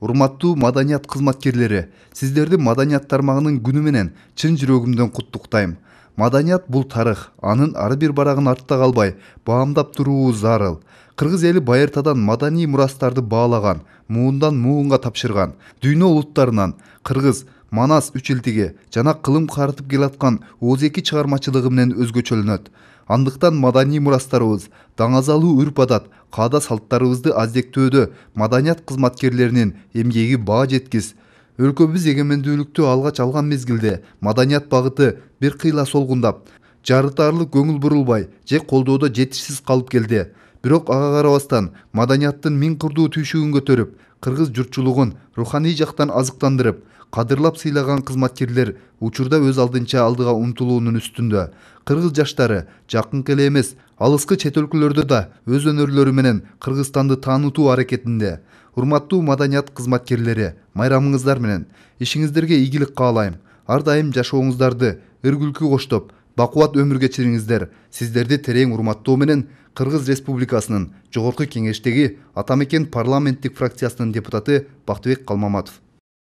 Урматтуу маданият кызматкерлери, сиздерди маданият тармагынын күнү менен чын жүрөгүмдөн куттуктайм. Маданият бул тарых, анын ар бир барагын артта калбай баамдап туруубуз зарыл. Кыргыз эли байыртадан маданий мурастарды баалаган, муундан муунга тапшырган. Дүйнө улуттарынан кыргыз, манас үч элтиги жана кылым карытып келаткан Ооз-2 чыгармачылыгы менен өзгөчөлөнөт. Андыктан маданий мурастарыбыз, даңазалуу үрп-адат, каада салттарыбызды аздектөөдө маданият кызматкерлеринин эмгеги баа жеткис. Өлкөбүз эгемендүүлүктү алгач алган мезгилде маданият багыты бир кыйла солгундап, жарытарлык көңүл бурулбай же колдоодо жетишсиз калып келди. Бирок ага карабастан маданияттын миң кырдуу түйшүгүн көтөрүп, кыргыз журтчулугун руханий жактан азыктандырып, кадырлап сыйлаган кызматкерлер учурда өз алдынча алдыга умтулуунун үстүндө. Кыргыз жаштары жакынкы эле эмес, алыскы чет өлкөлөрдө да өз өнөрлөрү менен Кыргызстанды таанытуу аракетинде. Урматтуу маданият кызматкерлери, майрамыңыздар менен ишиңиздерге ийгилик каалайм. Ар дайым жашооңуздарды ыр-күлкү коштоп, бакубат өмүр кечириңиздер. Сиздерди терең урматтоо менен Кыргыз Республикасынын Жогорку Кеңештеги Ата Мекен парламенттик фракциясынын депутаты Бактыбек Калмаматов.